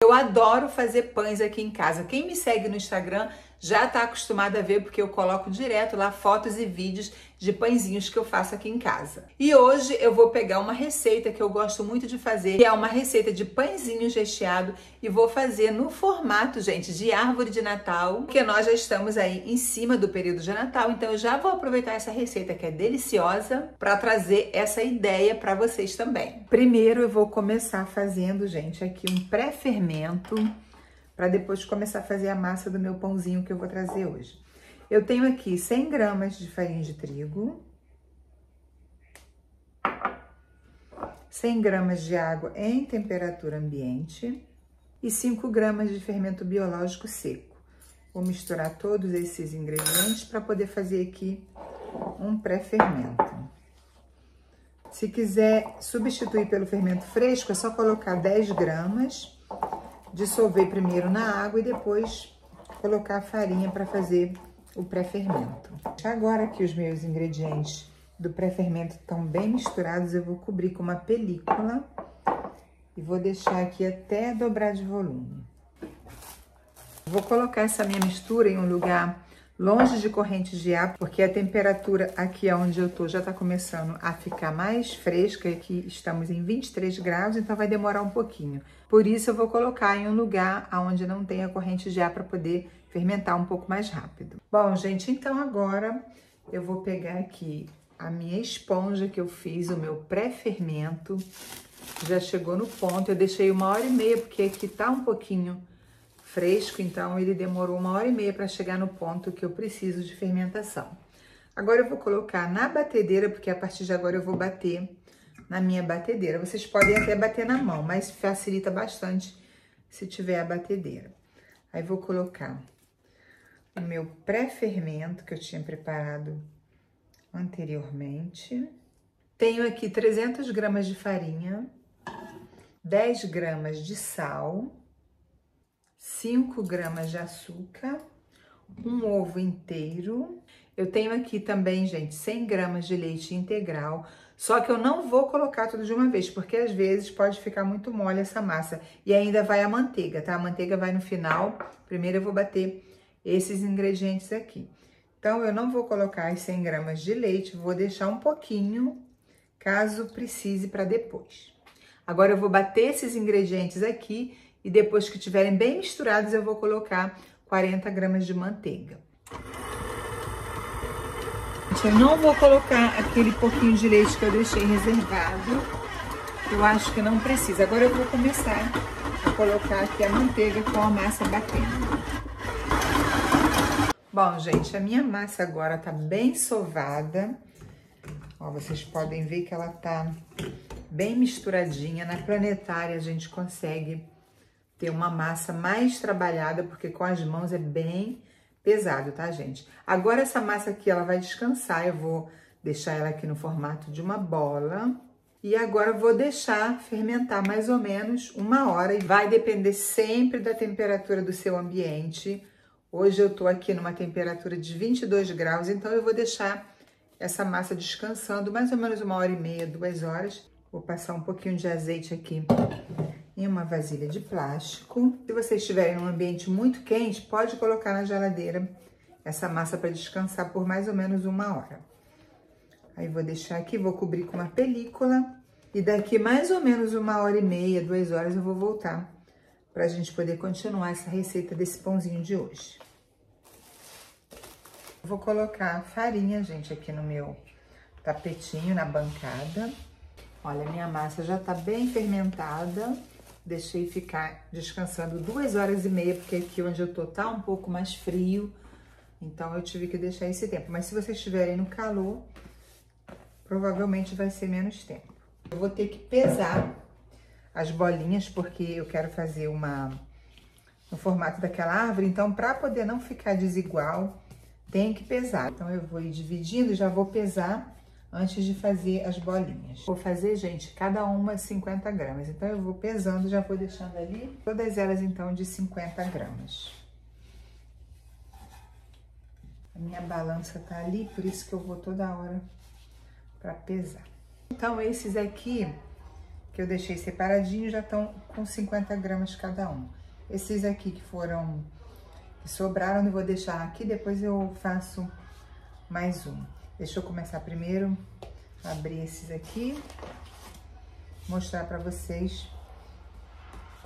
Eu adoro fazer pães aqui em casa. Quem me segue no Instagram já está acostumado a ver, porque eu coloco direto lá fotos e vídeos de pãezinhos que eu faço aqui em casa. E hoje eu vou pegar uma receita que eu gosto muito de fazer, que é uma receita de pãezinhos recheado, e vou fazer no formato, gente, de árvore de Natal, porque nós já estamos aí em cima do período de Natal, então eu já vou aproveitar essa receita que é deliciosa para trazer essa ideia para vocês também. Primeiro eu vou começar fazendo, gente, aqui um pré-fermento, para depois começar a fazer a massa do meu pãozinho que eu vou trazer hoje. Eu tenho aqui 100 gramas de farinha de trigo, 100 gramas de água em temperatura ambiente e 5 gramas de fermento biológico seco. Vou misturar todos esses ingredientes para poder fazer aqui um pré-fermento. Se quiser substituir pelo fermento fresco, é só colocar 10 gramas, dissolver primeiro na água e depois colocar a farinha para fazer o pré-fermento. Agora que os meus ingredientes do pré-fermento estão bem misturados, eu vou cobrir com uma película e vou deixar aqui até dobrar de volume. Vou colocar essa minha mistura em um lugar longe de corrente de ar, porque a temperatura aqui onde eu tô já tá começando a ficar mais fresca. Aqui estamos em 23 graus, então vai demorar um pouquinho. Por isso eu vou colocar em um lugar onde não tenha corrente de ar para poder fermentar um pouco mais rápido. Bom, gente, então agora eu vou pegar aqui a minha esponja que eu fiz, o meu pré-fermento. Já chegou no ponto, eu deixei 1h30, porque aqui tá um pouquinho fresco, então ele demorou 1h30 para chegar no ponto que eu preciso de fermentação. Agora eu vou colocar na batedeira, porque a partir de agora eu vou bater na minha batedeira. Vocês podem até bater na mão, mas facilita bastante se tiver a batedeira. Aí vou colocar o meu pré-fermento que eu tinha preparado anteriormente. Tenho aqui 300 gramas de farinha, 10 gramas de sal, 5 gramas de açúcar, um ovo inteiro. Eu tenho aqui também, gente, 100 gramas de leite integral, só que eu não vou colocar tudo de uma vez, porque às vezes pode ficar muito mole essa massa. E ainda vai a manteiga, tá? A manteiga vai no final. Primeiro eu vou bater esses ingredientes aqui. Então, eu não vou colocar as 100 gramas de leite, vou deixar um pouquinho, caso precise para depois. Agora eu vou bater esses ingredientes aqui e depois que estiverem bem misturados, eu vou colocar 40 gramas de manteiga. Eu não vou colocar aquele pouquinho de leite que eu deixei reservado. Eu acho que não precisa. Agora eu vou começar a colocar aqui a manteiga com a massa batendo. Bom, gente, a minha massa agora tá bem sovada. Ó, vocês podem ver que ela tá bem misturadinha. Na planetária a gente consegue ter uma massa mais trabalhada, porque com as mãos é bem pesado, tá, gente? Agora essa massa aqui, ela vai descansar. Eu vou deixar ela aqui no formato de uma bola. E agora eu vou deixar fermentar mais ou menos 1 hora. E vai depender sempre da temperatura do seu ambiente. Hoje eu tô aqui numa temperatura de 22 graus, então eu vou deixar essa massa descansando mais ou menos 1h30, 2 horas. Vou passar um pouquinho de azeite aqui em uma vasilha de plástico. Se vocês estiverem num ambiente muito quente, pode colocar na geladeira essa massa para descansar por mais ou menos 1 hora. Aí vou deixar aqui, vou cobrir com uma película e daqui mais ou menos 1h30, 2 horas eu vou voltar para a gente poder continuar essa receita desse pãozinho de hoje. Vou colocar farinha, gente, aqui no meu tapetinho, na bancada. Olha, minha massa já tá bem fermentada. Deixei ficar descansando 2h30, porque aqui onde eu tô tá um pouco mais frio. Então, eu tive que deixar esse tempo. Mas se vocês estiverem no calor, provavelmente vai ser menos tempo. Eu vou ter que pesar as bolinhas, porque eu quero fazer no formato daquela árvore. Então, para poder não ficar desigual, tem que pesar. Então, eu vou ir dividindo e já vou pesar antes de fazer as bolinhas. Vou fazer, gente, cada uma 50 gramas. Então, eu vou pesando, já vou deixando ali todas elas, então, de 50 gramas. A minha balança tá ali, por isso que eu vou toda hora para pesar. Então, esses aqui que eu deixei separadinho já estão com 50 gramas cada um. Esses aqui que sobraram, eu vou deixar aqui, depois eu faço mais um. Deixa eu começar primeiro a abrir esses aqui, mostrar para vocês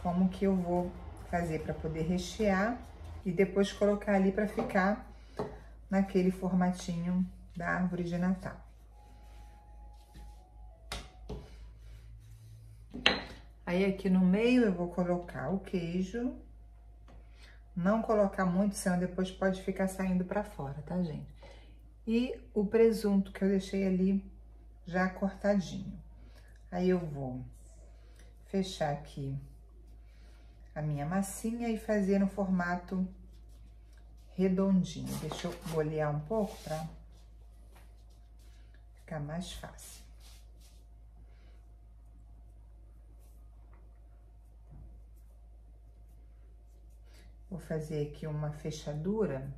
como que eu vou fazer para poder rechear e depois colocar ali para ficar naquele formatinho da árvore de Natal. Aí aqui no meio eu vou colocar o queijo. Não colocar muito, senão depois pode ficar saindo para fora, tá, gente? E o presunto que eu deixei ali já cortadinho. Aí eu vou fechar aqui a minha massinha e fazer no formato redondinho. Deixa eu bolear um pouco para ficar mais fácil. Vou fazer aqui uma fechadura,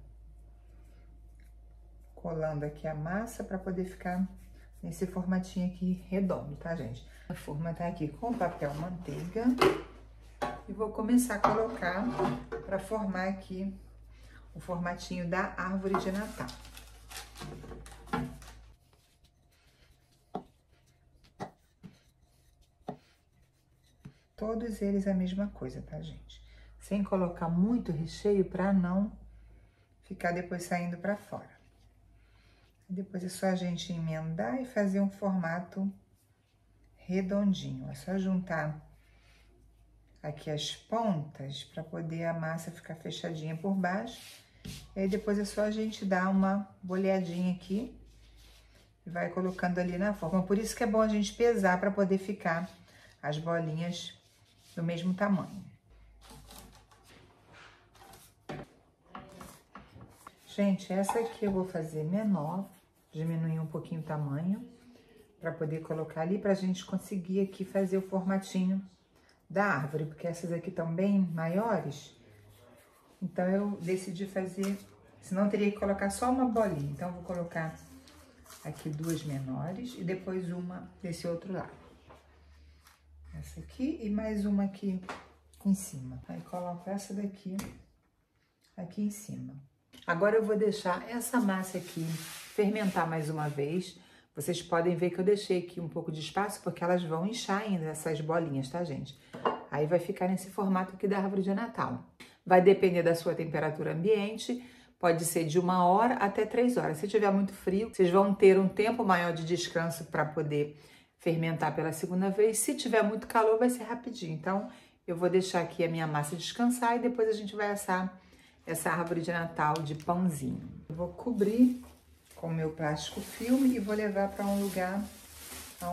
colando aqui a massa para poder ficar nesse formatinho aqui redondo, tá, gente? A forma tá aqui com papel manteiga e vou começar a colocar para formar aqui o formatinho da árvore de Natal. Todos eles a mesma coisa, tá, gente? Sem colocar muito recheio para não ficar depois saindo para fora. Depois é só a gente emendar e fazer um formato redondinho. É só juntar aqui as pontas para poder a massa ficar fechadinha por baixo. E aí depois é só a gente dar uma boleadinha aqui e vai colocando ali na forma. Por isso que é bom a gente pesar para poder ficar as bolinhas do mesmo tamanho. Gente, essa aqui eu vou fazer menor, diminuir um pouquinho o tamanho, para poder colocar ali, pra gente conseguir aqui fazer o formatinho da árvore, porque essas aqui estão bem maiores, então eu decidi fazer, senão eu teria que colocar só uma bolinha, então eu vou colocar aqui duas menores e depois uma desse outro lado. Essa aqui e mais uma aqui em cima. Aí coloco essa daqui aqui em cima. Agora eu vou deixar essa massa aqui fermentar mais uma vez. Vocês podem ver que eu deixei aqui um pouco de espaço, porque elas vão inchar ainda, essas bolinhas, tá, gente? Aí vai ficar nesse formato aqui da árvore de Natal. Vai depender da sua temperatura ambiente, pode ser de 1 hora até 3 horas. Se tiver muito frio, vocês vão ter um tempo maior de descanso para poder fermentar pela segunda vez. Se tiver muito calor, vai ser rapidinho. Então, eu vou deixar aqui a minha massa descansar e depois a gente vai assar essa árvore de Natal de pãozinho. Eu vou cobrir com o meu plástico filme e vou levar para um lugar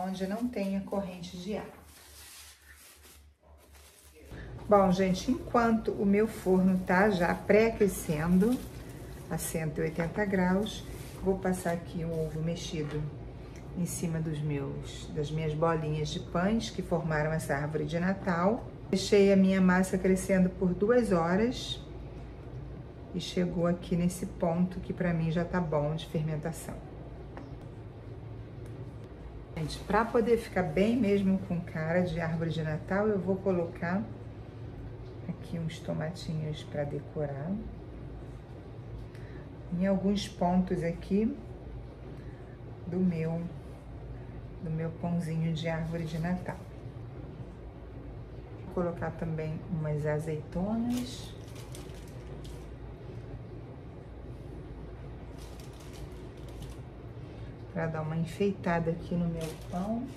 onde não tenha corrente de ar. Bom, gente, enquanto o meu forno tá já pré-aquecendo a 180 graus, vou passar aqui um ovo mexido em cima das minhas bolinhas de pães que formaram essa árvore de Natal. Deixei a minha massa crescendo por 2 horas. E chegou aqui nesse ponto que pra mim já tá bom de fermentação. Gente, pra poder ficar bem mesmo com cara de árvore de Natal, eu vou colocar aqui uns tomatinhos pra decorar. Em alguns pontos aqui do meu pãozinho de árvore de Natal. Vou colocar também umas azeitonas. Para dar uma enfeitada aqui no meu pão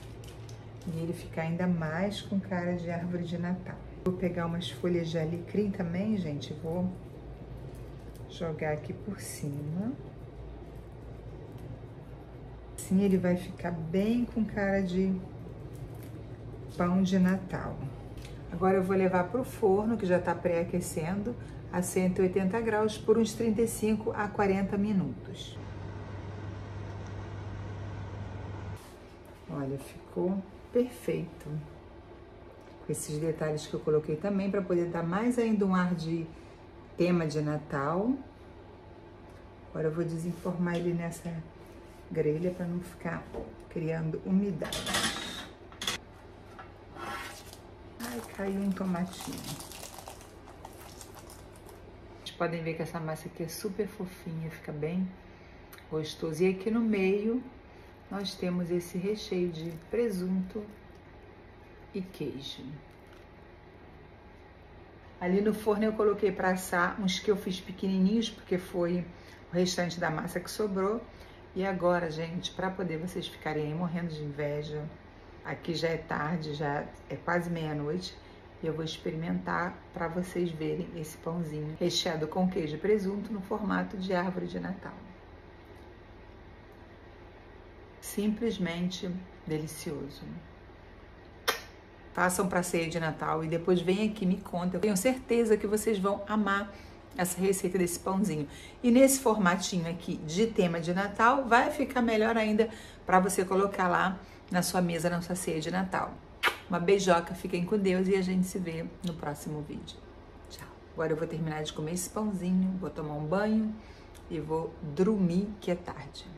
e ele ficar ainda mais com cara de árvore de Natal. Vou pegar umas folhas de alecrim também, gente, vou jogar aqui por cima. Assim ele vai ficar bem com cara de pão de Natal. Agora eu vou levar para o forno, que já está pré-aquecendo, a 180 graus por uns 35 a 40 minutos. Olha, ficou perfeito. Com esses detalhes que eu coloquei também, para poder dar mais ainda um ar de tema de Natal. Agora eu vou desenformar ele nessa grelha para não ficar criando umidade. caiu um tomatinho. Vocês podem ver que essa massa aqui é super fofinha, fica bem gostoso. E aqui no meio nós temos esse recheio de presunto e queijo. Ali no forno eu coloquei para assar uns que eu fiz pequenininhos, porque foi o restante da massa que sobrou. E agora, gente, para poder vocês ficarem aí morrendo de inveja, aqui já é tarde, já é quase meia-noite, e eu vou experimentar para vocês verem esse pãozinho recheado com queijo e presunto no formato de árvore de Natal. Simplesmente delicioso. Façam para ceia de Natal e depois venham aqui e me contem. Eu tenho certeza que vocês vão amar essa receita desse pãozinho. E nesse formatinho aqui de tema de Natal, vai ficar melhor ainda para você colocar lá na sua mesa, na sua ceia de Natal. Uma beijoca, fiquem com Deus e a gente se vê no próximo vídeo. Tchau. Agora eu vou terminar de comer esse pãozinho, vou tomar um banho e vou dormir, que é tarde.